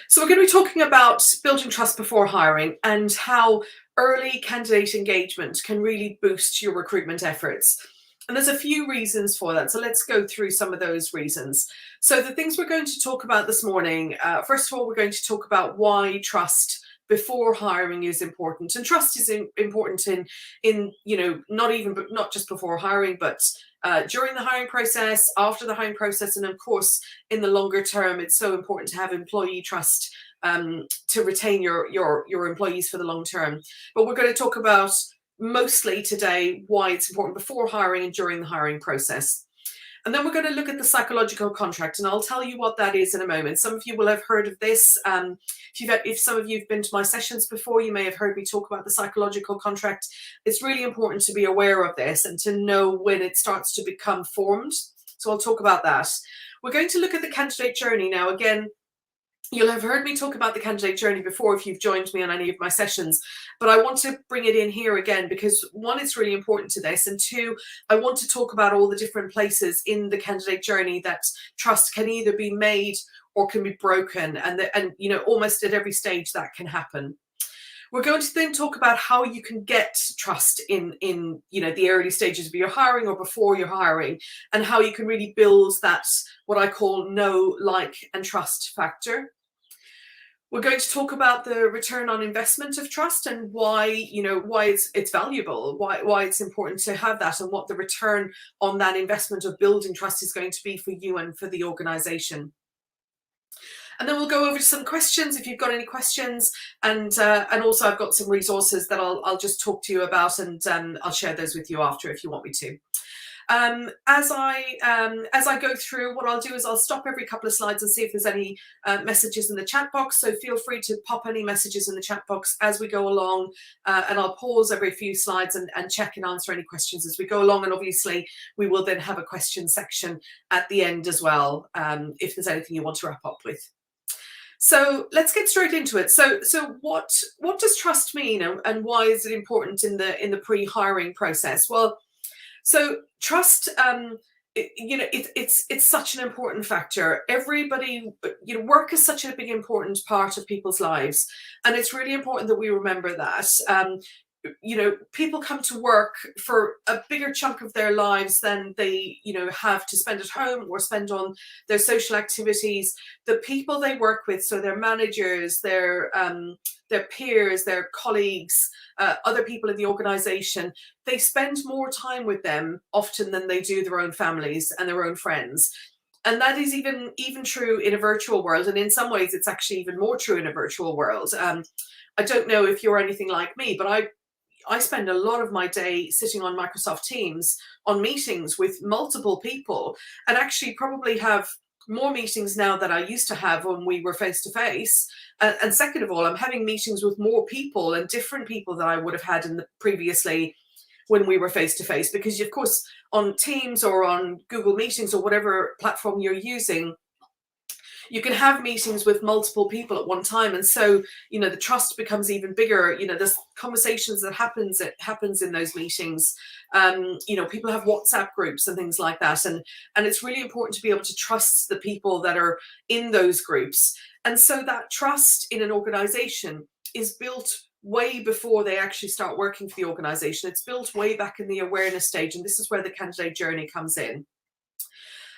So we're going to be talking about building trust before hiring and how early candidate engagement can really boost your recruitment efforts. And there's a few reasons for that. So let's go through some of those reasons. So the things we're going to talk about this morning, first of all, we're going to talk about why trust before hiring is important. And trust is important in not just before hiring, but during the hiring process, after the hiring process, and of course, in the longer term, it's so important to have employee trust to retain your employees for the long term. But we're going to talk about mostly today why it's important before hiring and during the hiring process. And then we're going to look at the psychological contract, and I'll tell you what that is in a moment. Some of you will have heard of this. If some of you have been to my sessions before, you may have heard me talk about the psychological contract. It's really important to be aware of this and to know when it starts to become formed. So I'll talk about that. We're going to look at the candidate journey now. Again, you'll have heard me talk about the candidate journey before if you've joined me on any of my sessions, but I want to bring it in here again because one, it's really important to this, and two, I want to talk about all the different places in the candidate journey that trust can either be made or can be broken, and almost at every stage that can happen. We're going to then talk about how you can get trust in the early stages of your hiring or before you're hiring, and how you can really build that what I call know, like, and trust factor. We're going to talk about the return on investment of trust and why it's valuable, why it's important to have that, and what the return on that investment of building trust is going to be for you and for the organization. And then we'll go over some questions if you've got any questions, and also I've got some resources that I'll just talk to you about, and I'll share those with you after if you want me to. As I go through, what I'll do is I'll stop every couple of slides and see if there's any messages in the chat box. So feel free to pop any messages in the chat box as we go along, and I'll pause every few slides and check and answer any questions as we go along. And obviously, we will then have a question section at the end as well, if there's anything you want to wrap up with. So let's get straight into it. So what does trust mean, and why is it important in the pre-hiring process? Well, so trust, it's such an important factor. Everybody, work is such a big important part of people's lives, and it's really important that we remember that. People come to work for a bigger chunk of their lives than they, have to spend at home or spend on their social activities. The people they work with, so their managers, their peers, their colleagues, other people in the organization, they spend more time with them often than they do their own families and their own friends. And that is even true in a virtual world. And in some ways, it's actually even more true in a virtual world. I don't know if you're anything like me, but I spend a lot of my day sitting on Microsoft Teams on meetings with multiple people, and actually probably have more meetings now than I used to have when we were face to face. And second of all, I'm having meetings with more people and different people than I would have had previously when we were face to face, because of course on Teams or on Google Meetings or whatever platform you're using, you can have meetings with multiple people at one time, and so the trust becomes even bigger. There's conversations that happens in those meetings. People have WhatsApp groups and things like that, and it's really important to be able to trust the people that are in those groups. And so that trust in an organization is built way before they actually start working for the organization. It's built way back in the awareness stage, and this is where the candidate journey comes in.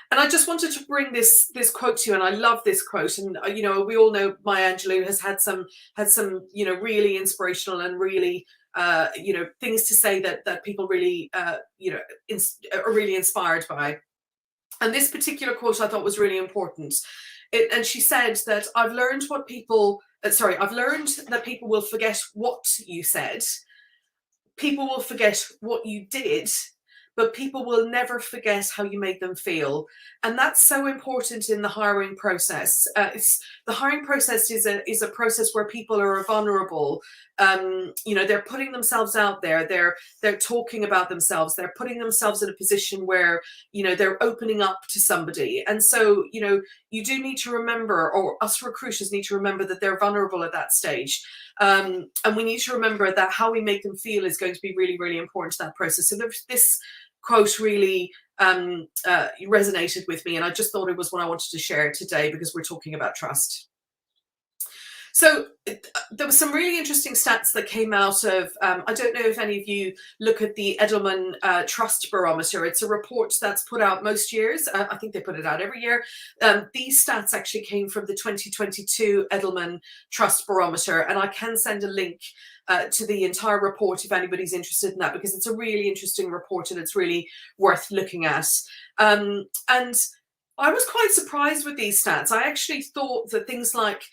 And I just wanted to bring this quote to you, and I love this quote. And we all know Maya Angelou has had some really inspirational and really things to say that people really are really inspired by. And this particular quote I thought was really important. And she said that I've learned that people will forget what you said, people will forget what you did, but people will never forget how you made them feel. And that's so important in the hiring process. The hiring process is a process where people are vulnerable. They're putting themselves out there. They're talking about themselves. They're putting themselves in a position where, they're opening up to somebody. And so, you do need to remember, or us recruiters need to remember, that they're vulnerable at that stage. And we need to remember that how we make them feel is going to be really, really important to that process. So this quote really resonated with me, and I just thought it was one I wanted to share today because we're talking about trust. So there was some really interesting stats that came out of, I don't know if any of you look at the Edelman Trust Barometer. It's a report that's put out most years. I think they put it out every year. These stats actually came from the 2022 Edelman Trust Barometer, and I can send a link to the entire report if anybody's interested in that, because it's a really interesting report and it's really worth looking at. And I was quite surprised with these stats. I actually thought that things like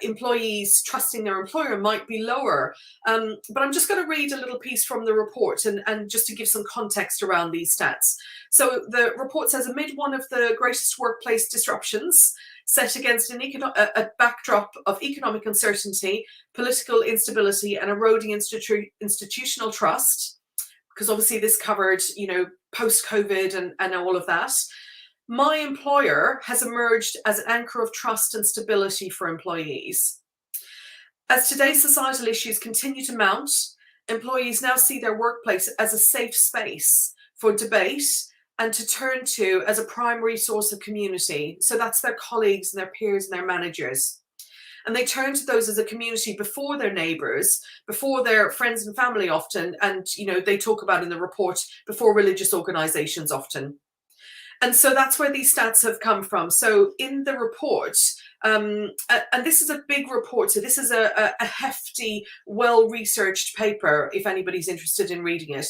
employees trusting their employer might be lower. But I'm just going to read a little piece from the report and just to give some context around these stats. So the report says, amid one of the greatest workplace disruptions set against a backdrop of economic uncertainty, political instability, and eroding institutional trust, because obviously this covered, post-COVID and all of that, my employer has emerged as an anchor of trust and stability for employees. As today's societal issues continue to mount, employees now see their workplace as a safe space for debate and to turn to as a primary source of community. So that's their colleagues and their peers and their managers. And they turn to those as a community before their neighbours, before their friends and family often, and they talk about in the report, before religious organisations often. And so that's where these stats have come from. So in the report, and this is a big report, so this is a hefty, well-researched paper, if anybody's interested in reading it.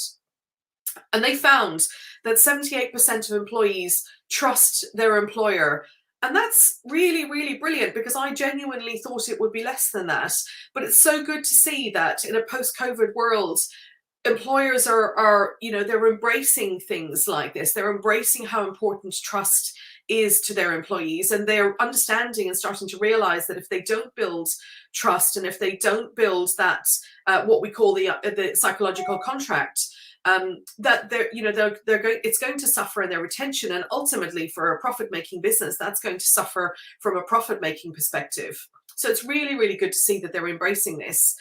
And they found that 78% of employees trust their employer. And that's really, really brilliant, because I genuinely thought it would be less than that. But it's so good to see that in a post-COVID world, employers are they're embracing things like this. They're embracing how important trust is to their employees, and they're understanding and starting to realize that if they don't build trust, and if they don't build that what we call the psychological contract, that it's going to suffer in their retention, and ultimately for a profit-making business, that's going to suffer from a profit-making perspective. So it's really, really good to see that they're embracing this.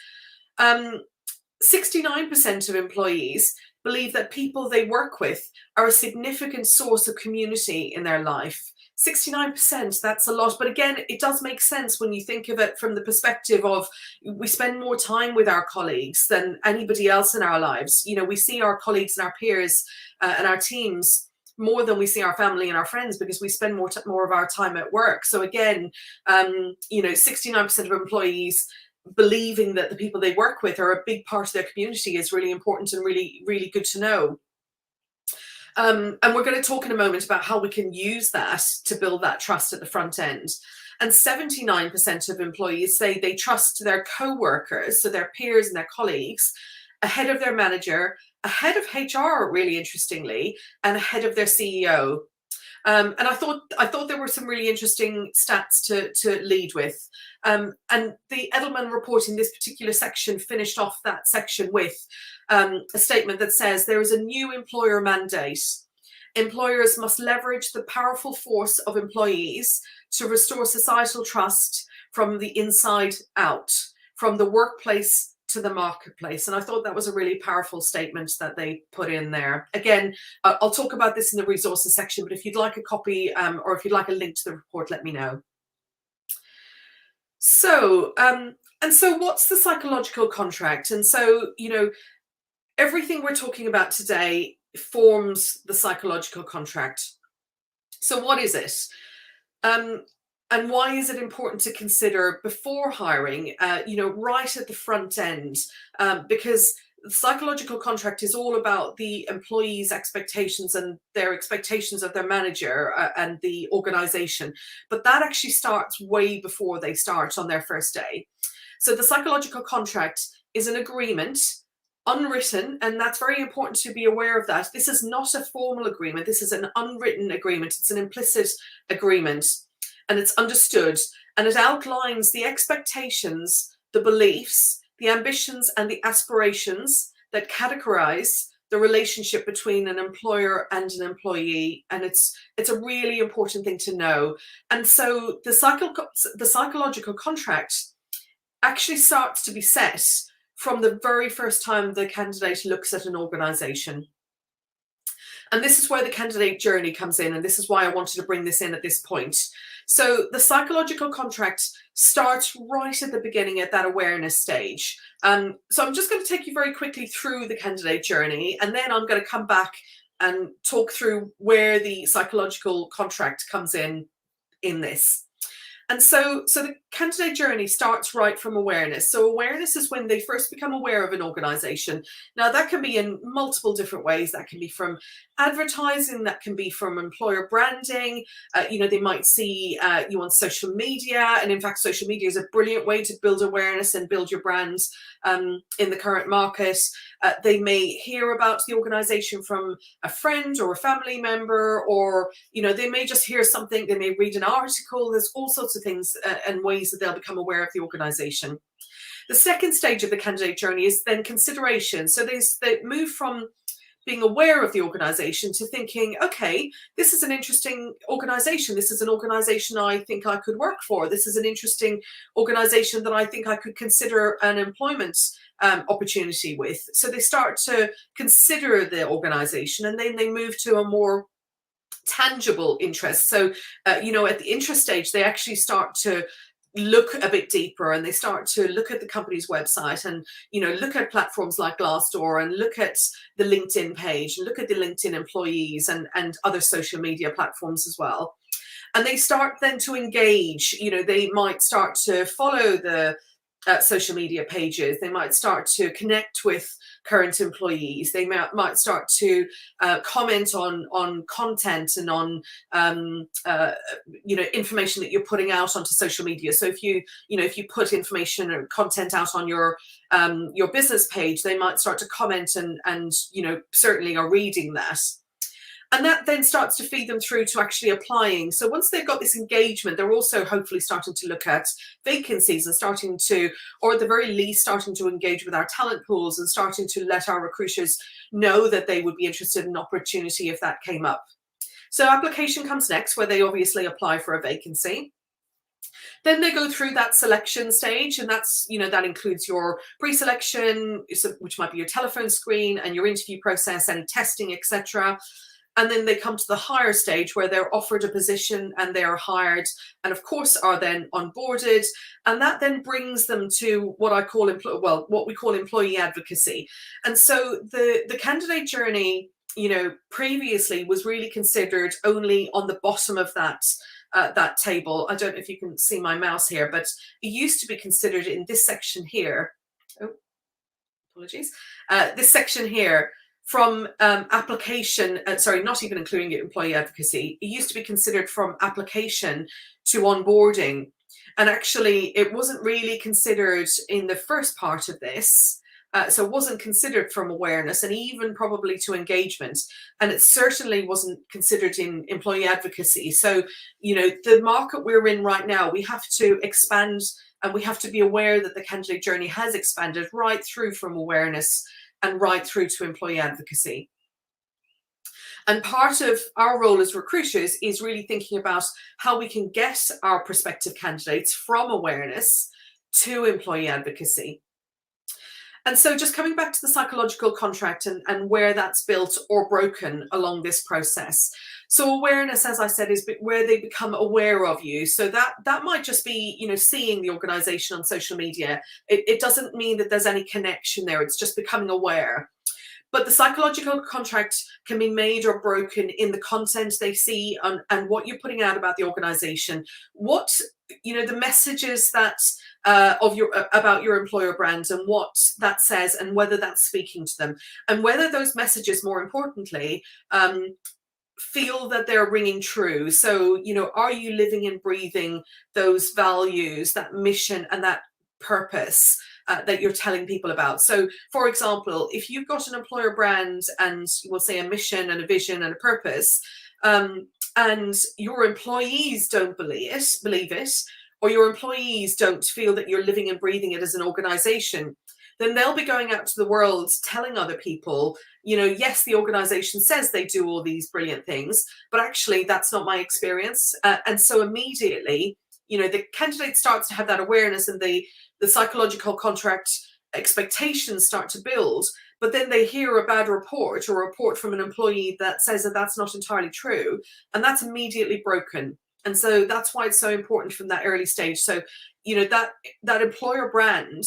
69% of employees believe that people they work with are a significant source of community in their life. 69%, that's a lot. But again, it does make sense when you think of it from the perspective of we spend more time with our colleagues than anybody else in our lives. We see our colleagues and our peers and our teams more than we see our family and our friends, because we spend more of our time at work. So again, 69% of employees believing that the people they work with are a big part of their community is really important and really, really good to know. And we're going to talk in a moment about how we can use that to build that trust at the front end. And 79% of employees say they trust their co-workers, so their peers and their colleagues, ahead of their manager, ahead of HR, really interestingly, and ahead of their CEO. And I thought there were some really interesting stats to lead with. And the Edelman report in this particular section finished off that section with a statement that says there is a new employer mandate. Employers must leverage the powerful force of employees to restore societal trust from the inside out, from the workplace to the marketplace. And I thought that was a really powerful statement that they put in there. Again, I'll talk about this in the resources section, but if you'd like a copy or if you'd like a link to the report, let me know. So, and so what's the psychological contract? And so, everything we're talking about today forms the psychological contract. So what is it? And why is it important to consider before hiring, right at the front end? Because the psychological contract is all about the employee's expectations and their expectations of their manager and the organization. But that actually starts way before they start on their first day. So the psychological contract is an agreement, unwritten, and that's very important to be aware of that. This is not a formal agreement. This is an unwritten agreement. It's an implicit agreement. And it's understood, and it outlines the expectations, the beliefs, the ambitions, and the aspirations that categorize the relationship between an employer and an employee. And it's a really important thing to know. And so the psychological contract actually starts to be set from the very first time the candidate looks at an organization. And this is where the candidate journey comes in, and this is why I wanted to bring this in at this point. So the psychological contract starts right at the beginning at that awareness stage. So I'm just going to take you very quickly through the candidate journey, and then I'm going to come back and talk through where the psychological contract comes in this. And so the candidate journey starts right from awareness. So awareness is when they first become aware of an organization. Now that can be in multiple different ways. That can be from advertising, that can be from employer branding. They might see you on social media. And in fact, social media is a brilliant way to build awareness and build your brands in the current market. They may hear about the organization from a friend or a family member, or they may just hear something, they may read an article. There's all sorts of things and ways that they'll become aware of the organization. The second stage of the candidate journey is then consideration. So they move from being aware of the organization to thinking, okay, this is an interesting organization. This is an organization I think I could work for. This is an interesting organization that I think I could consider an employment opportunity with. So they start to consider the organization, and then they move to a more tangible interest. So, at the interest stage, they actually start to look a bit deeper, and they start to look at the company's website, and look at platforms like Glassdoor, and look at the LinkedIn page, and look at the LinkedIn employees, and other social media platforms as well. And they start then to engage. They might start to follow the social media pages. They might start to connect with current employees. They might start to comment on content and on information that you're putting out onto social media. So if you put information or content out on your business page, they might start to comment and certainly are reading that. And that then starts to feed them through to actually applying. So once they've got this engagement, they're also hopefully starting to look at vacancies and starting to, or at the very least, starting to engage with our talent pools and starting to let our recruiters know that they would be interested in an opportunity if that came up. So application comes next, where they obviously apply for a vacancy. Then they go through that selection stage, and that's, that includes your pre-selection, which might be your telephone screen, and your interview process, any testing, etc. And then they come to the higher stage, where they're offered a position and they are hired, and of course are then onboarded. And that then brings them to what we call employee advocacy. And so the candidate journey, previously was really considered only on the bottom of that table. I don't know if you can see my mouse here, but it used to be considered in this section here. Oh, apologies. This section here. From application, not even including employee advocacy, it used to be considered from application to onboarding. And actually, it wasn't really considered in the first part of this. So it wasn't considered from awareness, and even probably to engagement. And it certainly wasn't considered in employee advocacy. So, the market we're in right now, we have to expand, and we have to be aware that the candidate journey has expanded right through from awareness and right through to employee advocacy. And part of our role as recruiters is really thinking about how we can get our prospective candidates from awareness to employee advocacy. And so just coming back to the psychological contract and where that's built or broken along this process. So awareness, as I said, is where they become aware of you. So that might just be, seeing the organization on social media. It doesn't mean that there's any connection there. It's just becoming aware. But the psychological contract can be made or broken in the content they see and what you're putting out about the organization. What, the messages that about your employer brand and what that says, and whether that's speaking to them, and whether those messages, more importantly, feel that they're ringing true. So, are you living and breathing those values, that mission and that purpose that you're telling people about? So, for example, if you've got an employer brand and we'll say a mission and a vision and a purpose, and your employees don't believe it, or your employees don't feel that you're living and breathing it as an organization, then they'll be going out to the world telling other people, yes, the organization says they do all these brilliant things, but actually that's not my experience. And so immediately, the candidate starts to have that awareness, and the psychological contract expectations start to build, but then they hear a bad report or a report from an employee that says that that's not entirely true, and that's immediately broken. And so that's why it's so important from that early stage. So, you know, that employer brand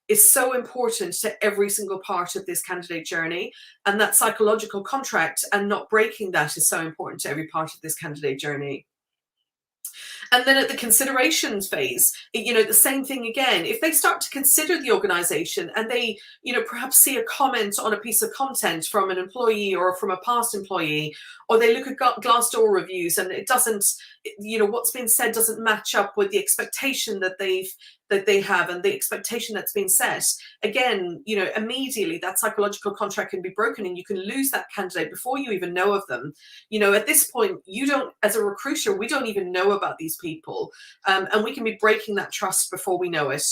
is so important to every single part of this candidate journey, and that psychological contract and not breaking that is so important to every part of this candidate journey. And then at the considerations phase, you know, the same thing again. If they start to consider the organization and they, you know, perhaps see a comment on a piece of content from an employee or from a past employee, or they look at Glassdoor reviews and it doesn't, you know, what's been said doesn't match up with the expectation that they have and the expectation that's been set, again, you know, immediately that psychological contract can be broken and you can lose that candidate before you even know of them. You know, at this point, you don't, as a recruiter, we don't even know about these people, and we can be breaking that trust before we know it.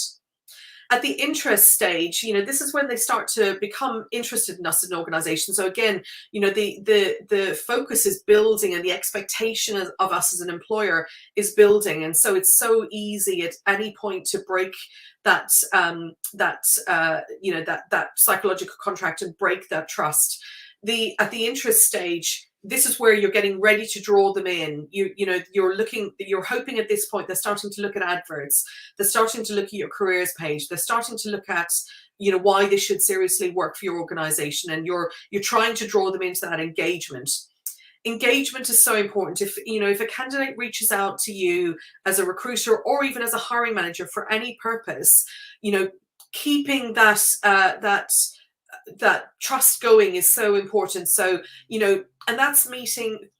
At the interest stage, you know, this is when they start to become interested in us as an organization. So again, you know, the focus is building and the expectation of us as an employer is building. And so it's so easy at any point to break that, you know, that psychological contract and break that trust. At the interest stage, this is where you're getting ready to draw them in. You know, you're hoping at this point they're starting to look at adverts, they're starting to look at your careers page, they're starting to look at, you know, why they should seriously work for your organization, and you're trying to draw them into that engagement. Engagement is so important. If, you know, if a candidate reaches out to you as a recruiter or even as a hiring manager for any purpose, you know, keeping that that trust going is so important. So, you know, and that's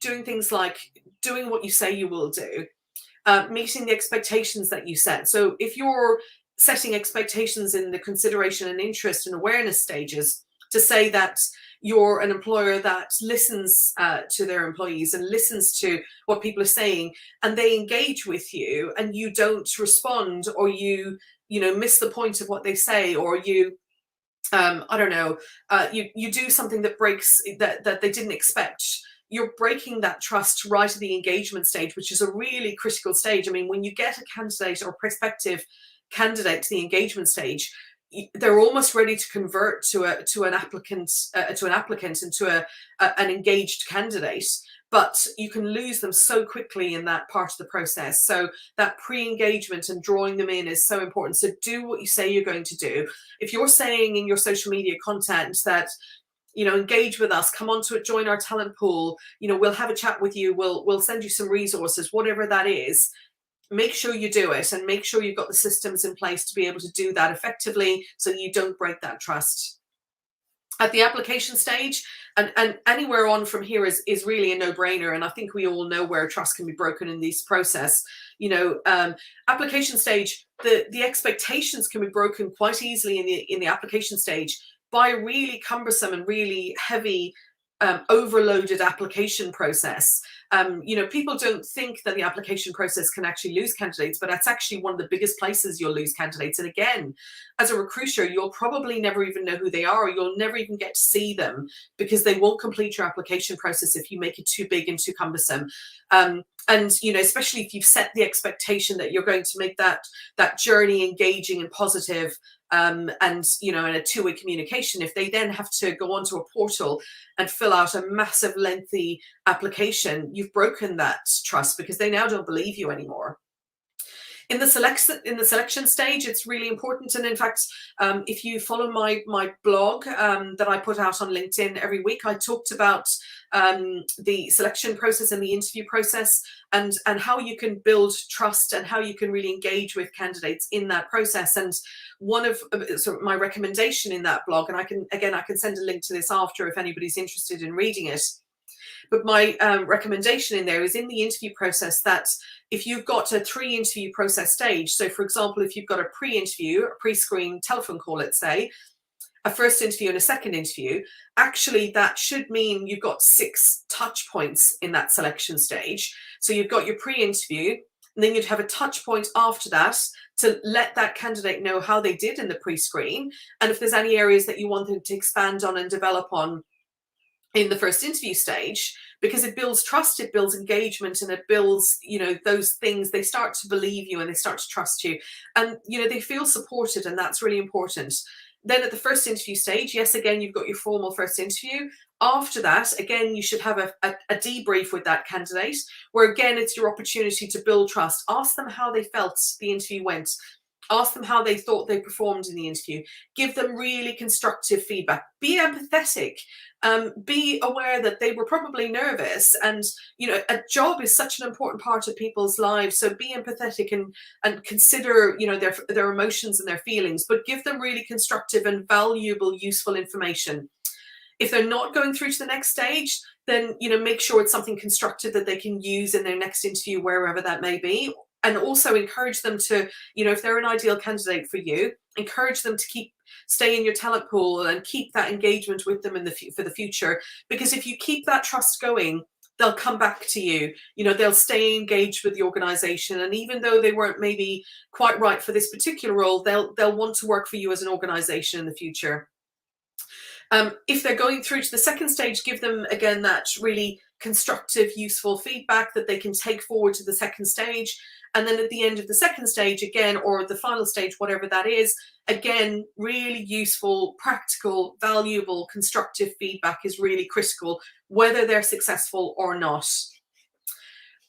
doing things like doing what you say you will do, meeting the expectations that you set. So if you're setting expectations in the consideration and interest and awareness stages, to say that you're an employer that listens to their employees and listens to what people are saying, and they engage with you and you don't respond, or you know, miss the point of what they say, or you I don't know, you do something that breaks that they didn't expect. You're breaking that trust right at the engagement stage, which is a really critical stage. I mean, when you get a candidate or prospective candidate to the engagement stage, they're almost ready to convert to an applicant into an engaged candidate. But you can lose them so quickly in that part of the process. So that pre-engagement and drawing them in is so important. So do what you say you're going to do. If you're saying in your social media content that, you know, engage with us, come on to it, join our talent pool, you know, we'll have a chat with you, we'll send you some resources, whatever that is, make sure you do it, and make sure you've got the systems in place to be able to do that effectively so you don't break that trust. At the application stage, and anywhere on from here is really a no-brainer, and I think we all know where trust can be broken in this process. You know, application stage, the expectations can be broken quite easily in the application stage by a really cumbersome and really heavy overloaded application process. You know, people don't think that the application process can actually lose candidates, but that's actually one of the biggest places you'll lose candidates. And again, as a recruiter, you'll probably never even know who they are, or you'll never even get to see them, because they won't complete your application process if you make it too big and too cumbersome. And, you know, especially if you've set the expectation that you're going to make that journey engaging and positive, and, you know, in a two-way communication, if they then have to go onto a portal and fill out a massive lengthy application, you've broken that trust, because they now don't believe you anymore. In the selection stage, it's really important. And in fact, if you follow my blog that I put out on LinkedIn every week, I talked about the selection process and the interview process, and how you can build trust and how you can really engage with candidates in that process. And one of my recommendation in that blog, and I can send a link to this after if anybody's interested in reading it. But my recommendation in there is in the interview process that if you've got a 3-interview process stage, so for example, if you've got a pre-interview, a pre-screen telephone call, let's say, a first interview and a second interview, actually that should mean you've got 6 touch points in that selection stage. So you've got your pre-interview, and then you'd have a touch point after that to let that candidate know how they did in the pre-screen, and if there's any areas that you want them to expand on and develop on in the first interview stage, because it builds trust, it builds engagement, and it builds, you know, those things. They start to believe you and they start to trust you, and, you know, they feel supported, and that's really important. Then at the first interview stage, yes, again, you've got your formal first interview. After that, again, you should have a debrief with that candidate, where again, it's your opportunity to build trust. Ask them how they felt the interview went. Ask them how they thought they performed in the interview. Give them really constructive feedback. Be empathetic. Be aware that they were probably nervous, and a job is such an important part of people's lives. So be empathetic and consider their emotions and their feelings, but give them really constructive and valuable, useful information. If they're not going through to the next stage, then make sure it's something constructive that they can use in their next interview, wherever that may be. And also encourage them to, if they're an ideal candidate for you, encourage them to stay in your talent pool and keep that engagement with them for the future. Because if you keep that trust going, they'll come back to you. They'll stay engaged with the organization. And even though they weren't maybe quite right for this particular role, they'll want to work for you as an organization in the future. If they're going through to the second stage, give them, again, that really constructive, useful feedback that they can take forward to the second stage. And then at the end of the second stage, again, or the final stage, whatever that is, again, really useful, practical, valuable, constructive feedback is really critical, whether they're successful or not.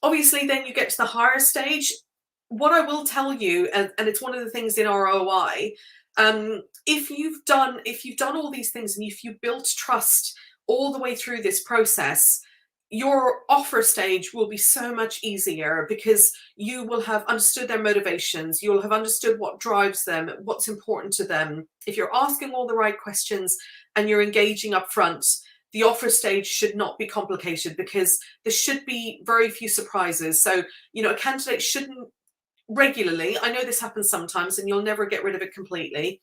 Obviously, then you get to the higher stage. What I will tell you, and it's one of the things in ROI, if you've done all these things and if you built trust all the way through this process, your offer stage will be so much easier, because you will have understood their motivations. You'll have understood what drives them, what's important to them. If you're asking all the right questions and you're engaging up front, the offer stage should not be complicated, because there should be very few surprises. So, a candidate shouldn't regularly, I know this happens sometimes and you'll never get rid of it completely,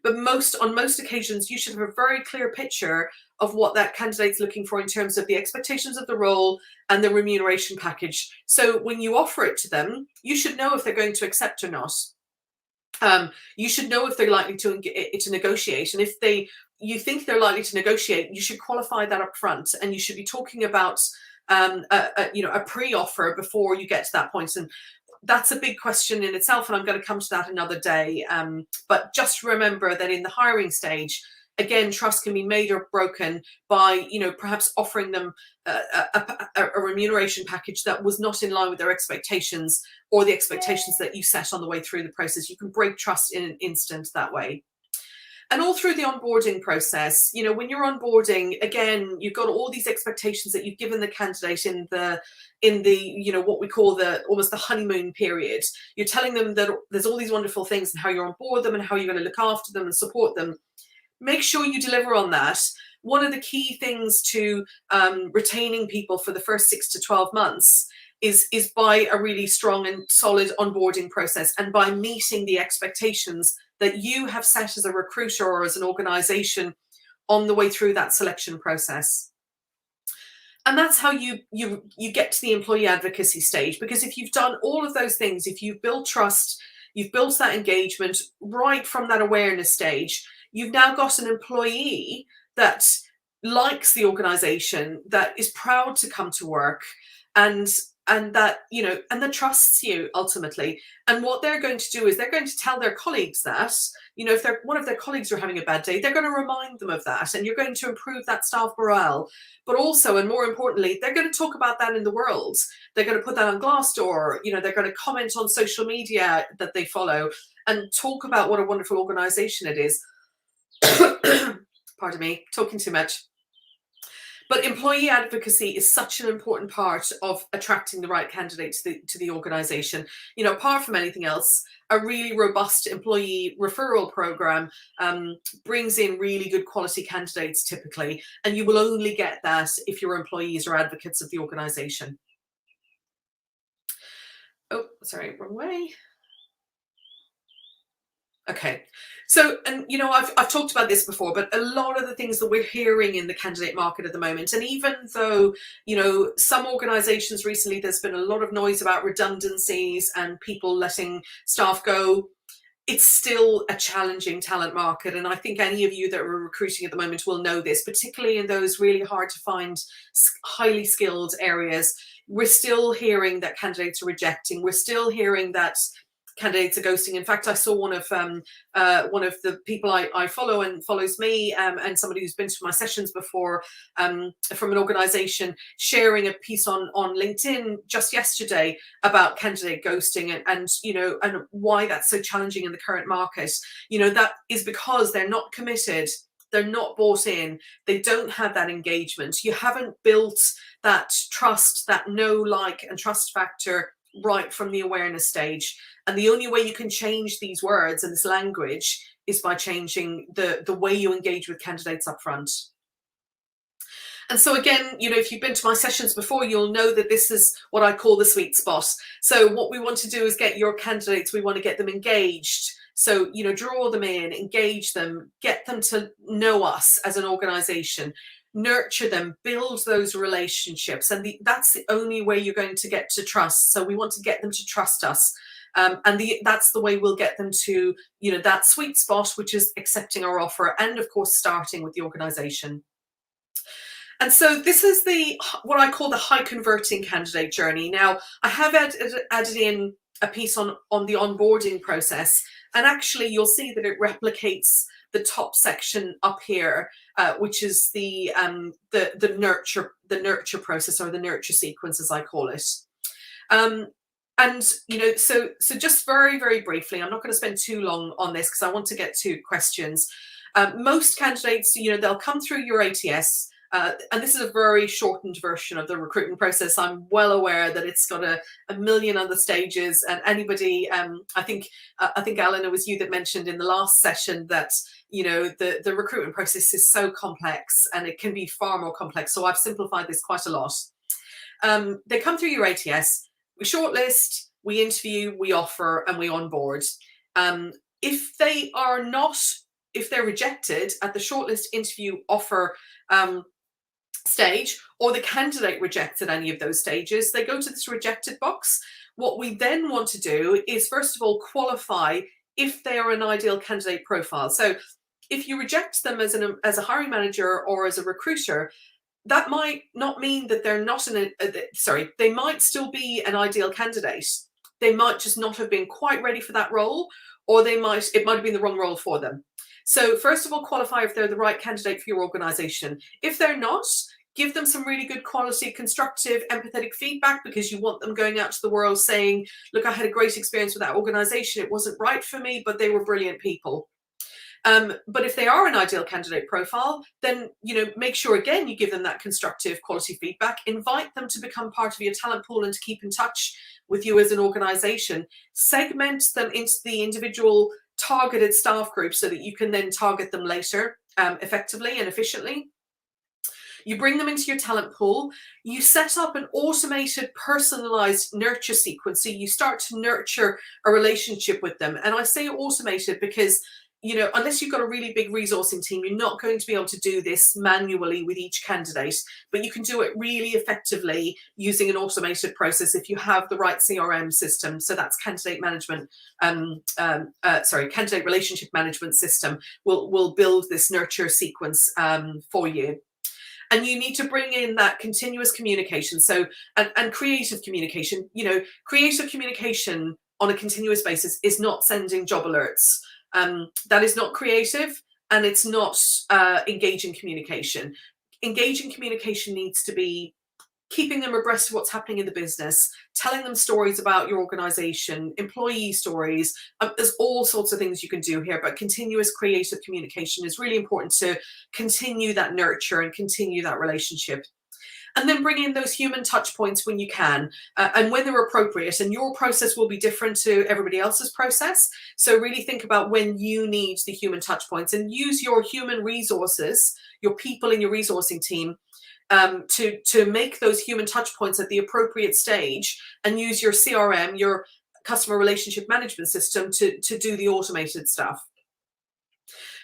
but on most occasions, you should have a very clear picture of what that candidate's looking for in terms of the expectations of the role and the remuneration package. So when you offer it to them, you should know if they're going to accept or not. You should know if they're likely to negotiate. And if you think they're likely to negotiate, you should qualify that up front, and you should be talking about a pre-offer before you get to that point. And that's a big question in itself, and I'm going to come to that another day. But just remember that in the hiring stage, again, trust can be made or broken by, perhaps offering them a remuneration package that was not in line with their expectations, or the expectations that you set on the way through the process. You can break trust in an instant that way. And all through the onboarding process, when you're onboarding, again, you've got all these expectations that you've given the candidate in the what we call almost the honeymoon period. You're telling them that there's all these wonderful things and how you're on board them and how you're going to look after them and support them. Make sure you deliver on that. One of the key things to retaining people for the first 6 to 12 months is by a really strong and solid onboarding process, and by meeting the expectations that you have set as a recruiter or as an organization on the way through that selection process. And that's how you get to the employee advocacy stage, because if you've done all of those things, if you've built trust, you've built that engagement right from that awareness stage, you've now got an employee that likes the organization, that is proud to come to work, and that and that trusts you ultimately. And what they're going to do is they're going to tell their colleagues that, if one of their colleagues are having a bad day, they're going to remind them of that, and you're going to improve that staff morale. But also, and more importantly, they're going to talk about that in the world. They're going to put that on Glassdoor. They're going to comment on social media that they follow and talk about what a wonderful organization it is. Pardon me, talking too much. But employee advocacy is such an important part of attracting the right candidate to the organization. Apart from anything else, a really robust employee referral program brings in really good quality candidates typically, and you will only get that if your employees are advocates of the organization. Oh, sorry, wrong way. Okay. So, and I've talked about this before, but a lot of the things that we're hearing in the candidate market at the moment, and even though, some organizations recently, there's been a lot of noise about redundancies and people letting staff go, it's still a challenging talent market. And I think any of you that are recruiting at the moment will know this, particularly in those really hard to find, highly skilled areas. We're still hearing that candidates are rejecting. We're still hearing that candidates are ghosting. In fact, I saw one of the people I follow and follows me, and somebody who's been to my sessions before, from an organization, sharing a piece on LinkedIn just yesterday about candidate ghosting, and and why that's so challenging in the current market. That is because they're not committed. They're not bought in. They don't have that engagement. You haven't built that trust, that know, like, and trust factor right from the awareness stage. And the only way you can change these words and this language is by changing the way you engage with candidates up front. And so again, if you've been to my sessions before, you'll know that this is what I call the sweet spot. So what we want to do is get your candidates, we want to get them engaged. So, draw them in, engage them, get them to know us as an organization, nurture them, build those relationships. And that's the only way you're going to get to trust. So we want to get them to trust us. And that's the way we'll get them to, that sweet spot, which is accepting our offer, and of course, starting with the organization. And so this is what I call the high converting candidate journey. Now, I have added in a piece on the onboarding process, and actually you'll see that it replicates the top section up here, which is the nurture process, or the nurture sequence, as I call it. And so just very, very briefly, I'm not going to spend too long on this because I want to get to questions. Most candidates, they'll come through your ATS. And this is a very shortened version of the recruitment process. I'm well aware that it's got a million other stages, and anybody, I think Alan, it was you that mentioned in the last session that the recruitment process is so complex, and it can be far more complex. So I've simplified this quite a lot. They come through your ATS, we shortlist, we interview, we offer, and we onboard. If they're rejected at the shortlist, interview, offer stage, or the candidate rejects at any of those stages, they go to this rejected box. What we then want to do is, first of all, qualify if they are an ideal candidate profile. So if you reject them as a hiring manager or as a recruiter, that might not mean that they're not they might still be an ideal candidate. They might just not have been quite ready for that role, or it might have been the wrong role for them. So first of all, qualify if they're the right candidate for your organization. If they're not, give them some really good quality, constructive, empathetic feedback, because you want them going out to the world saying, look, I had a great experience with that organization. It wasn't right for me, but they were brilliant people. But if they are an ideal candidate profile, then make sure again you give them that constructive quality feedback. Invite them to become part of your talent pool and to keep in touch with you as an organization. Segment them into the individual targeted staff groups so that you can then target them later effectively and efficiently. You bring them into your talent pool. You set up an automated, personalized nurture sequence. So you start to nurture a relationship with them. And I say automated because unless you've got a really big resourcing team, you're not going to be able to do this manually with each candidate, but you can do it really effectively using an automated process if you have the right CRM system. So that's candidate management, candidate relationship management system will build this nurture sequence for you. And you need to bring in that continuous communication. So, and creative communication. Creative communication on a continuous basis is not sending job alerts. That is not creative, and it's not engaging communication. Engaging communication needs to be keeping them abreast of what's happening in the business, telling them stories about your organization, employee stories. There's all sorts of things you can do here, but continuous creative communication is really important to continue that nurture and continue that relationship. And then bring in those human touch points when you can and when they're appropriate. And your process will be different to everybody else's process. So really think about when you need the human touch points, and use your human resources, your people in your resourcing team, to make those human touch points at the appropriate stage, and use your CRM, your customer relationship management system, to do the automated stuff.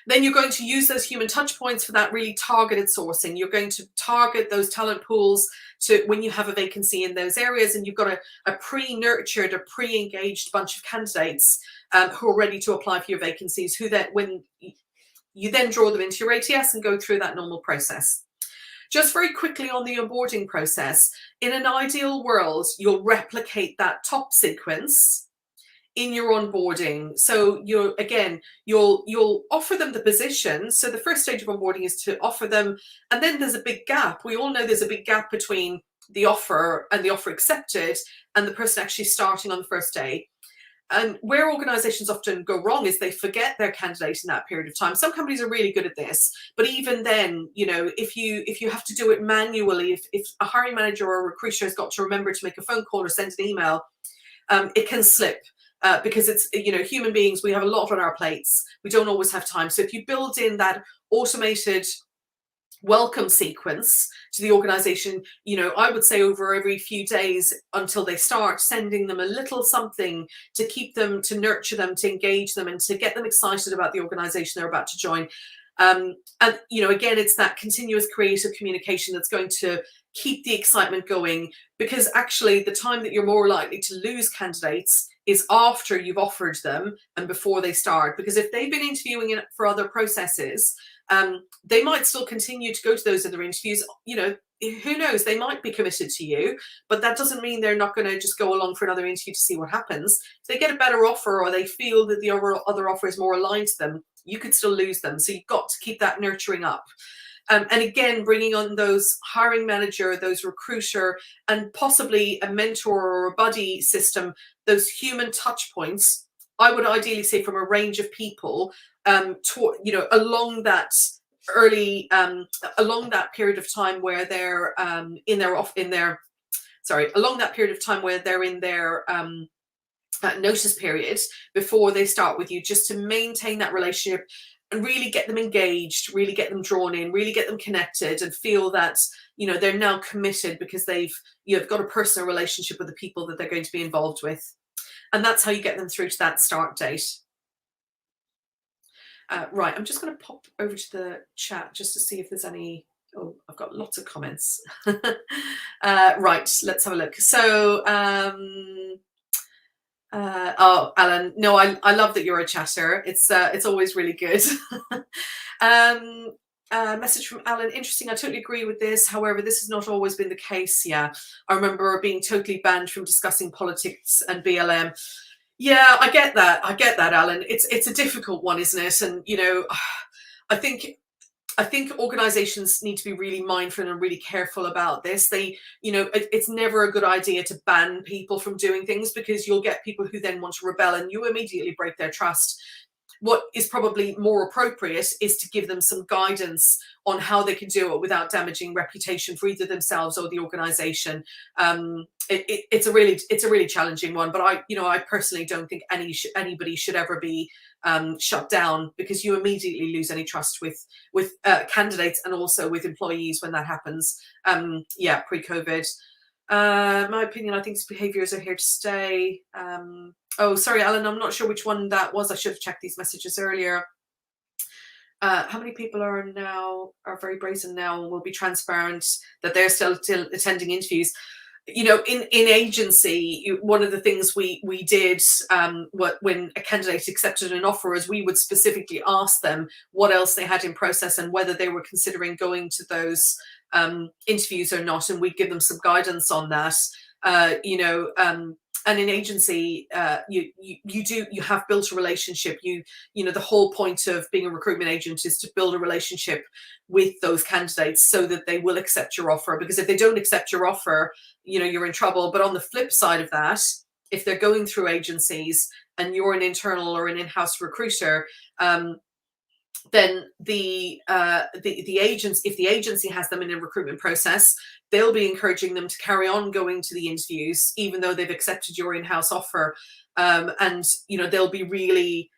Then you're going to use those human touch points for that really targeted sourcing. You're going to target those talent pools to when you have a vacancy in those areas, and you've got a pre-nurtured, a pre-engaged bunch of candidates who are ready to apply for your vacancies, who then, when you then draw them into your ATS and go through that normal process. Just very quickly on the onboarding process, in an ideal world, you'll replicate that top sequence in your onboarding. So you'll offer them the position. So the first stage of onboarding is to offer them, and then there's a big gap. We all know there's a big gap between the offer and the offer accepted and the person actually starting on the first day. And where organizations often go wrong is they forget their candidate in that period of time. Some companies are really good at this, but even then, if you have to do it manually, if a hiring manager or a recruiter has got to remember to make a phone call or send an email, it can slip. Because it's, human beings, we have a lot on our plates. We don't always have time. So if you build in that automated welcome sequence to the organization, I would say over every few days until they start, sending them a little something to keep them, to nurture them, to engage them, and to get them excited about the organization they're about to join. And again, it's that continuous creative communication that's going to keep the excitement going, because actually the time that you're more likely to lose candidates is after you've offered them and before they start. Because if they've been interviewing for other processes, they might still continue to go to those other interviews. Who knows, they might be committed to you, but that doesn't mean they're not going to just go along for another interview to see what happens. If they get a better offer, or they feel that the other offer is more aligned to them, you could still lose them. So you've got to keep that nurturing up. And again, bringing on those hiring manager, those recruiter, and possibly a mentor or a buddy system, those human touch points, I would ideally say from a range of people, along that along that period of time where they're along that period of time where they're in their notice period before they start with you, just to maintain that relationship and really get them engaged, really get them drawn in, really get them connected, and feel that they're now committed because you've got a personal relationship with the people that they're going to be involved with. And that's how you get them through to that start date. Right, I'm just going to pop over to the chat just to see if there's any. Oh, I've got lots of comments. Right, let's have a look. So, Alan, no, I love that you're a chatter. It's always really good. Message from Alan. Interesting. I totally agree with this. However, this has not always been the case. Yeah, I remember being totally banned from discussing politics and BLM. Yeah, I get that, Alan. It's a difficult one, isn't it? And I think organizations need to be really mindful and really careful about this. It's never a good idea to ban people from doing things, because you'll get people who then want to rebel and you immediately break their trust. What is probably more appropriate is to give them some guidance on how they can do it without damaging reputation for either themselves or the organization. It's a really challenging one, but I personally don't think anybody should ever be shut down, because you immediately lose any trust with candidates and also with employees when that happens. Pre-COVID. My opinion, I think these behaviours are here to stay. Oh, sorry, Alan, I'm not sure which one that was. I should have checked these messages earlier. How many people are very brazen now and will be transparent that they're still attending interviews? In agency, one of the things we did when a candidate accepted an offer is we would specifically ask them what else they had in process and whether they were considering going to those interviews or not, and we'd give them some guidance on that. And in agency, you have built a relationship. The whole point of being a recruitment agent is to build a relationship with those candidates so that they will accept your offer. Because if they don't accept your offer, you're in trouble. But on the flip side of that, if they're going through agencies and you're an internal or an in-house recruiter, then the agents, if the agency has them in a recruitment process, they'll be encouraging them to carry on going to the interviews, even though they've accepted your in-house offer. And they'll be really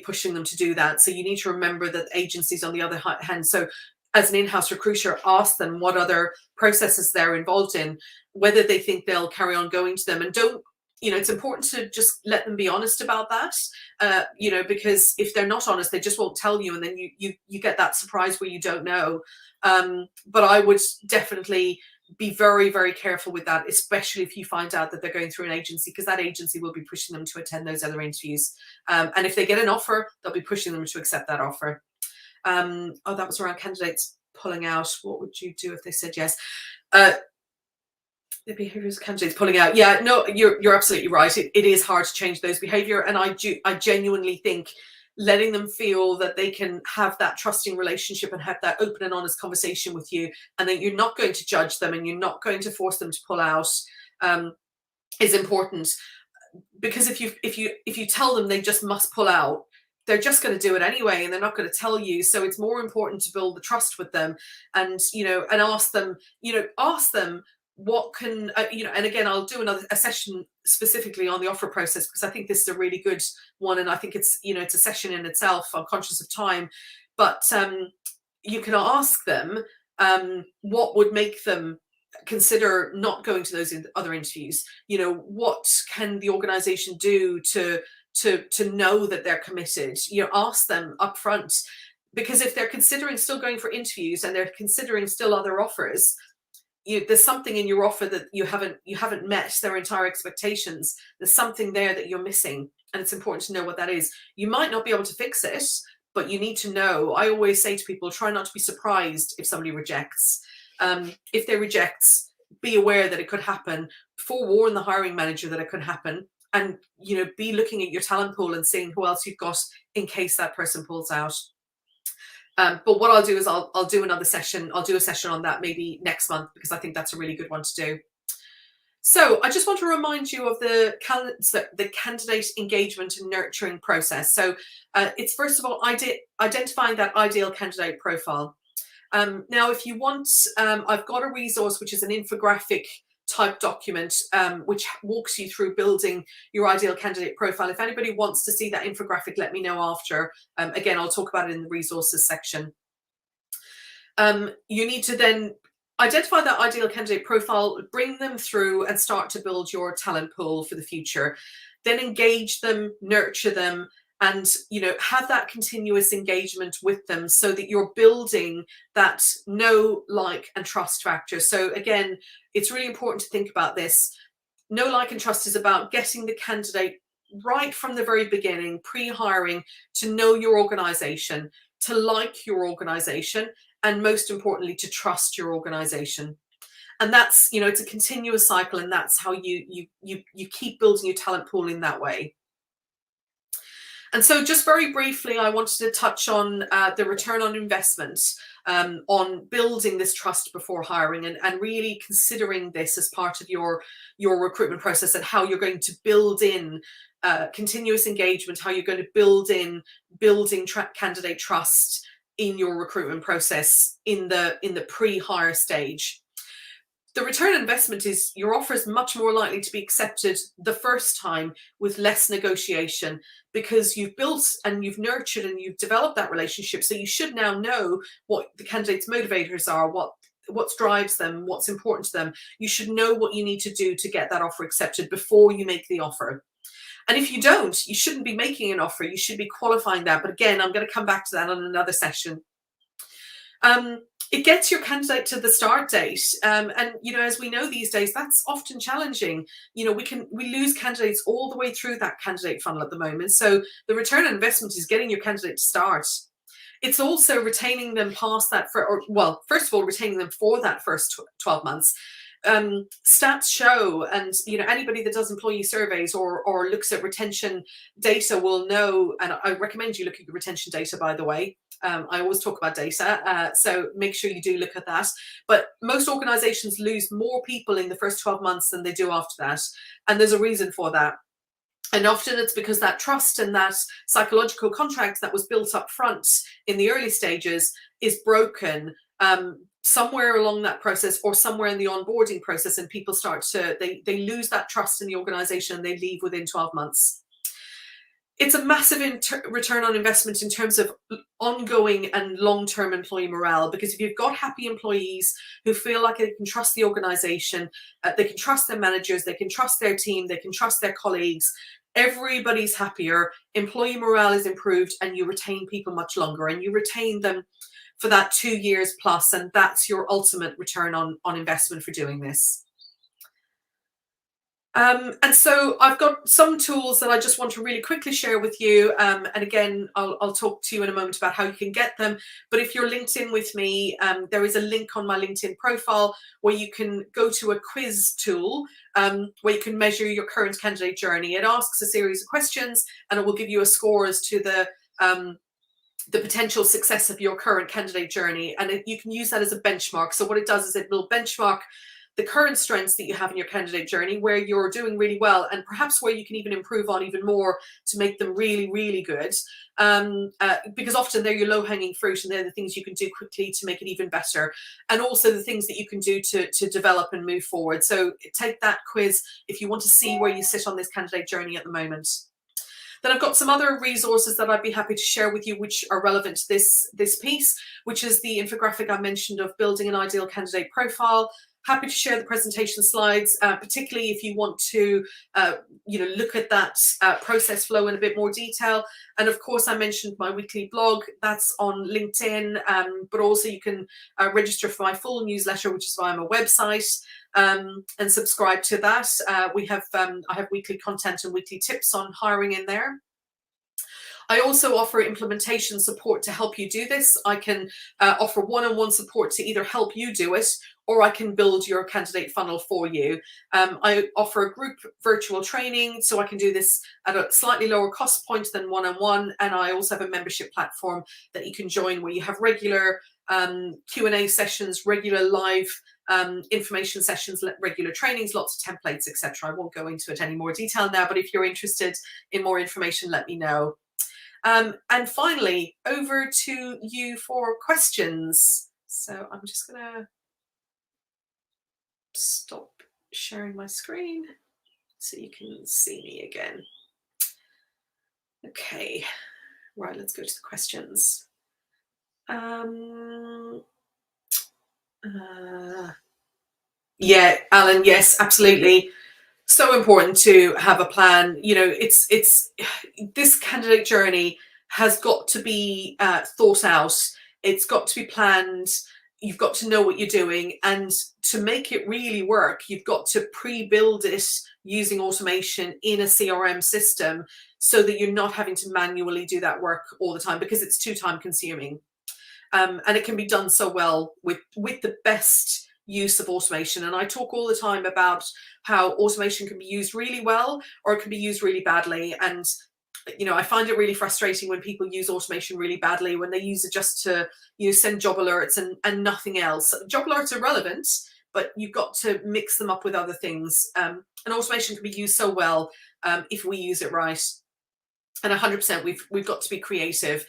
pushing them to do that. So you need to remember that agencies, on the other hand, so as an in-house recruiter, ask them what other processes they're involved in, whether they think they'll carry on going to them, and don't. It's important to just let them be honest about that, because if they're not honest, they just won't tell you, and then you get that surprise where you don't know. But I would definitely be very, very careful with that, especially if you find out that they're going through an agency, because that agency will be pushing them to attend those other interviews. And if they get an offer, they'll be pushing them to accept that offer. That was around candidates pulling out. What would you do if they said yes? The behaviours of candidates pulling out. Yeah, no, you're absolutely right. It is hard to change those behaviour, and I genuinely think letting them feel that they can have that trusting relationship and have that open and honest conversation with you, and that you're not going to judge them and you're not going to force them to pull out, um, is important. Because if you tell them they just must pull out, they're just going to do it anyway, and they're not going to tell you. So it's more important to build the trust with them, and and ask them what can and again, I'll do a session specifically on the offer process, because I think this is a really good one, and I think it's a session in itself. I'm conscious of time, but you can ask them what would make them consider not going to those other interviews. What can the organization do to know that they're committed? Ask them up front, because if they're considering still going for interviews and they're considering still other offers, there's something in your offer that you haven't met their entire expectations. There's something there that you're missing, and it's important to know what that is. You might not be able to fix it, but you need to know. I always say to people, try not to be surprised if somebody rejects. If they reject, be aware that it could happen. Forewarn the hiring manager that it could happen, and be looking at your talent pool and seeing who else you've got in case that person pulls out. But what I'll do is I'll do another session. I'll do a session on that maybe next month, because I think that's a really good one to do. So I just want to remind you of the candidate engagement and nurturing process. So it's first of all identifying that ideal candidate profile. Now, if you want, I've got a resource which is an infographic type document, which walks you through building your ideal candidate profile. If anybody wants to see that infographic, let me know after. Again, I'll talk about it in the resources section. You need to then identify that ideal candidate profile, bring them through and start to build your talent pool for the future. Then engage them, nurture them, and have that continuous engagement with them, so that you're building that know, like, and trust factor. So again, it's really important to think about this. Know, like, and trust is about getting the candidate right from the very beginning, pre-hiring, to know your organization, to like your organization, and most importantly, to trust your organization. And that's, it's a continuous cycle, and that's how you keep building your talent pool in that way. And so just very briefly, I wanted to touch on the return on investment, on building this trust before hiring, and really considering this as part of your recruitment process, and how you're going to build in continuous engagement, how you're going to build in building candidate trust in your recruitment process in the pre-hire stage. The return on investment is your offer is much more likely to be accepted the first time with less negotiation, because you've built and you've nurtured and you've developed that relationship. So you should now know what the candidate's motivators are, what drives them, what's important to them. You should know what you need to do to get that offer accepted before you make the offer. And if you don't, you shouldn't be making an offer. You should be qualifying that. But again, I'm going to come back to that on another session. It gets your candidate to the start date. And, as we know these days, that's often challenging. We lose candidates all the way through that candidate funnel at the moment. So the return on investment is getting your candidate to start. It's also retaining them past that, first of all, retaining them for that first 12 months. Stats show, and anybody that does employee surveys or looks at retention data will know, and I recommend you look at the retention data, by the way. I always talk about data, so make sure you do look at that. But most organizations lose more people in the first 12 months than they do after that, and there's a reason for that. And often it's because that trust and that psychological contract that was built up front in the early stages is broken somewhere along that process, or somewhere in the onboarding process, and people start to they lose that trust in the organization and they leave within 12 months. It's a massive return on investment in terms of ongoing and long-term employee morale, because if you've got happy employees who feel like they can trust the organization, they can trust their managers, they can trust their team, they can trust their colleagues, everybody's happier, employee morale is improved, and you retain people much longer, and you retain them for that 2 years plus, and that's your ultimate return on investment for doing this. And so I've got some tools that I just want to really quickly share with you. And again, I'll talk to you in a moment about how you can get them. But if you're LinkedIn with me, there is a link on my LinkedIn profile where you can go to a quiz tool where you can measure your current candidate journey. It asks a series of questions and it will give you a score as to the potential success of your current candidate journey. And you can use that as a benchmark. So what it does is it will benchmark the current strengths that you have in your candidate journey, where you're doing really well, and perhaps where you can even improve on even more to make them really, really good. Because often they're your low-hanging fruit, and they're the things you can do quickly to make it even better, and also the things that you can do to develop and move forward. So take that quiz if you want to see where you sit on this candidate journey at the moment. Then I've got some other resources that I'd be happy to share with you, which are relevant to this piece, which is the infographic I mentioned of building an ideal candidate profile. Happy to share the presentation slides, particularly if you want to, look at that process flow in a bit more detail. And of course, I mentioned my weekly blog. That's on LinkedIn, but also you can register for my full newsletter, which is via my website, and subscribe to that. I have weekly content and weekly tips on hiring in there. I also offer implementation support to help you do this. I can offer one-on-one support to either help you do it, or I can build your candidate funnel for you. I offer a group virtual training, so I can do this at a slightly lower cost point than one-on-one. And I also have a membership platform that you can join where you have regular Q&A sessions, regular live information sessions, regular trainings, lots of templates, etc. I won't go into it any more detail now, but if you're interested in more information, let me know. And finally, over to you for questions. So I'm just going to stop sharing my screen so you can see me again. Okay, right, let's go to the questions. Yeah, Alan, yes, absolutely. So important to have a plan. You know, it's this candidate journey has got to be thought out. It's got to be planned. You've got to know what you're doing, and to make it really work, you've got to pre-build it using automation in a CRM system, so that you're not having to manually do that work all the time, because it's too time consuming. And it can be done so well with the best use of automation. And I talk all the time about how automation can be used really well, or it can be used really badly. And I find it really frustrating when people use automation really badly, when they use it just to send job alerts and nothing else. Job alerts are relevant, but you've got to mix them up with other things. And automation can be used so well if we use it right. And 100%, we've got to be creative.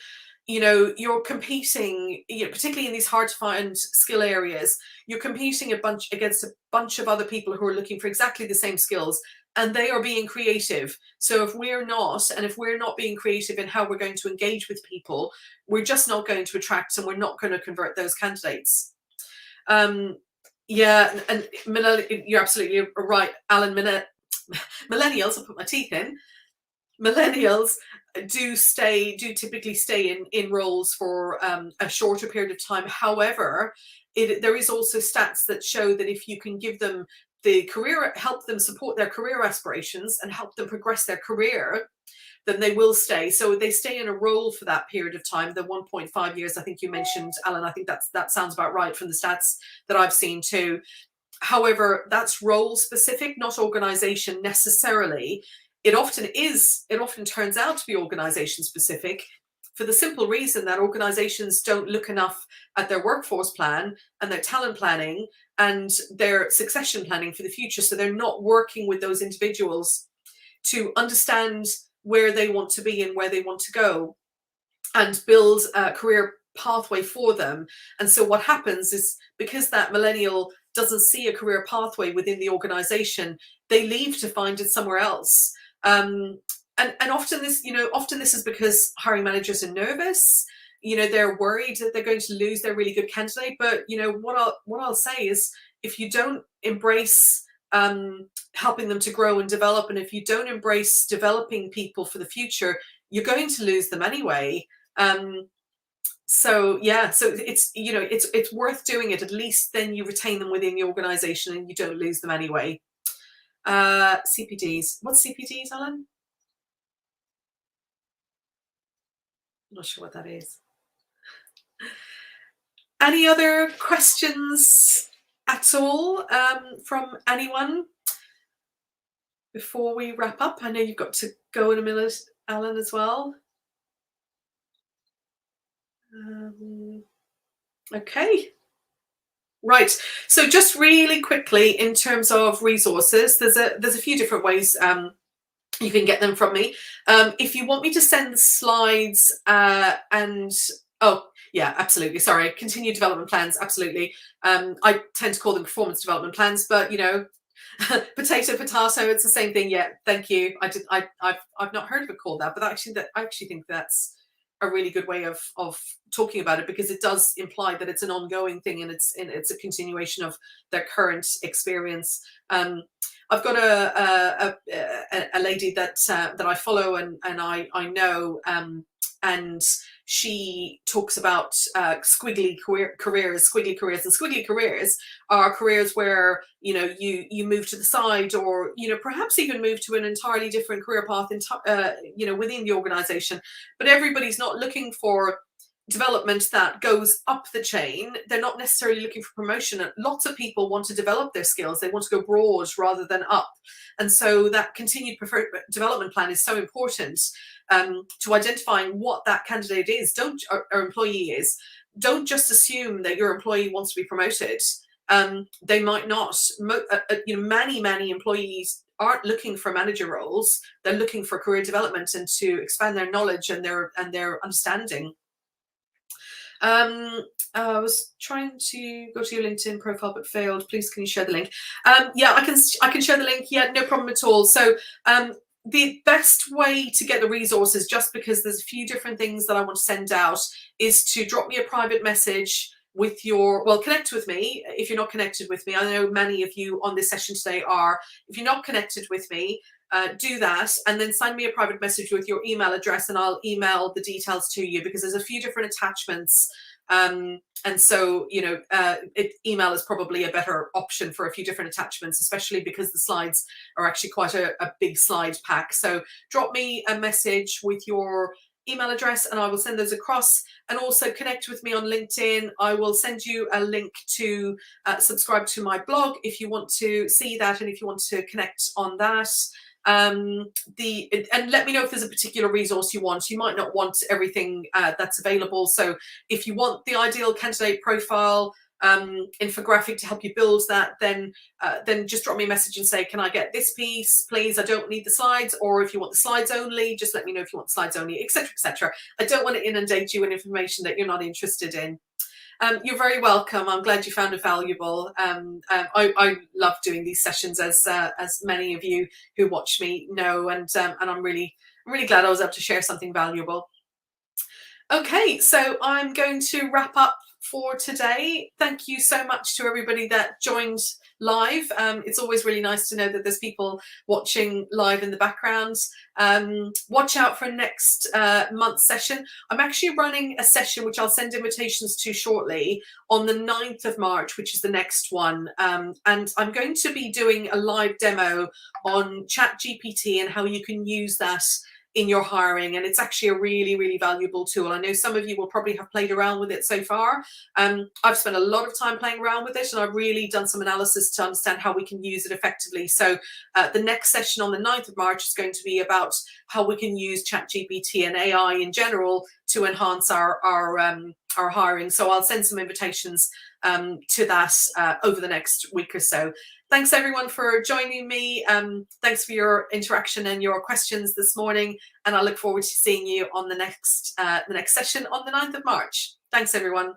You're competing, particularly in these hard to find skill areas, you're competing against a bunch of other people who are looking for exactly the same skills, and they are being creative. So if we're not being creative in how we're going to engage with people, we're just not going to attract, and we're not going to convert those candidates. Yeah, and you're absolutely right, Alan. Millennials, I'll put my teeth in. Millennials do typically stay in roles for a shorter period of time. However, there is also stats that show that if you can give them the career, help them support their career aspirations and help them progress their career, then they will stay. So they stay in a role for that period of time, the 1.5 years I think you mentioned, Alan. I think that sounds about right from the stats that I've seen too. However, that's role specific, not organization necessarily. It often turns out to be organization specific, for the simple reason that organizations don't look enough at their workforce plan and their talent planning and their succession planning for the future. So they're not working with those individuals to understand where they want to be and where they want to go, and build a career pathway for them. And so what happens is, because that millennial doesn't see a career pathway within the organization, they leave to find it somewhere else. And often this is because hiring managers are nervous. They're worried that they're going to lose their really good candidate. But what I'll say is, if you don't embrace helping them to grow and develop, and if you don't embrace developing people for the future, you're going to lose them anyway. So it's worth doing it. At least then you retain them within the organization and you don't lose them anyway. CPDs. What's CPDs, Alan? I'm not sure what that is. Any other questions at all from anyone before we wrap up? I know you've got to go in a minute, Alan, as well. Okay. Right. So just really quickly, in terms of resources, there's a few different ways you can get them from me. If you want me to send the slides and oh yeah, absolutely. Sorry, continued development plans. Absolutely. I tend to call them performance development plans, but you know, potato, it's the same thing. Yeah, thank you. I've not heard of it called that, but I actually think that's a really good way of talking about it, because it does imply that it's an ongoing thing, and it's a continuation of their current experience. I've got a lady that I follow and I know, and she talks about squiggly careers. Squiggly careers are careers where you move to the side, or perhaps even move to an entirely different career path within the organization. But everybody's not looking for development that goes up the chain. They're not necessarily looking for promotion. Lots of people want to develop their skills. They want to go broad rather than up. And so that continued development plan is so important to identifying what that candidate is, or employee is. Don't just assume that your employee wants to be promoted. They might not. Many employees aren't looking for manager roles. They're looking for career development and to expand their knowledge and their understanding. I was trying to go to your LinkedIn profile but failed. Please, can you share the link? Yeah, I can share the link. Yeah, no problem at all. So the best way to get the resources, just because there's a few different things that I want to send out, is to drop me a private message with connect with me if you're not connected with me. I know many of you on this session today are. If you're not connected with me, do that, and then send me a private message with your email address, and I'll email the details to you, because there's a few different attachments. And so, email is probably a better option for a few different attachments, especially because the slides are actually quite a big slide pack. So drop me a message with your email address and I will send those across. And also connect with me on LinkedIn. I will send you a link to subscribe to my blog if you want to see that, and if you want to connect on that. And let me know if there's a particular resource you want. You might not want everything that's available. So if you want the ideal candidate profile infographic to help you build that, then just drop me a message and say, can I get this piece, please? I don't need the slides. Or if you want the slides only, just let me know if you want the slides only, etc., etc. I don't want to inundate you with information that you're not interested in. You're very welcome. I'm glad you found it valuable. I love doing these sessions, as many of you who watch me know, and I'm really glad I was able to share something valuable. Okay, so I'm going to wrap up for today. Thank you so much to everybody that joined live. It's always really nice to know that there's people watching live in the background. Watch out for next month's session. I'm actually running a session which I'll send invitations to shortly on the 9th of March, which is the next one. And I'm going to be doing a live demo on ChatGPT and how you can use that in your hiring, and it's actually a really valuable tool. I know some of you will probably have played around with it so far. I've spent a lot of time playing around with it, and I've really done some analysis to understand how we can use it effectively. So the next session on the 9th of March is going to be about how we can use ChatGPT and AI in general to enhance our hiring. So I'll send some invitations to that over the next week or so. Thanks everyone for joining me. Thanks for your interaction and your questions this morning. And I look forward to seeing you on the next session on the 9th of March. Thanks everyone.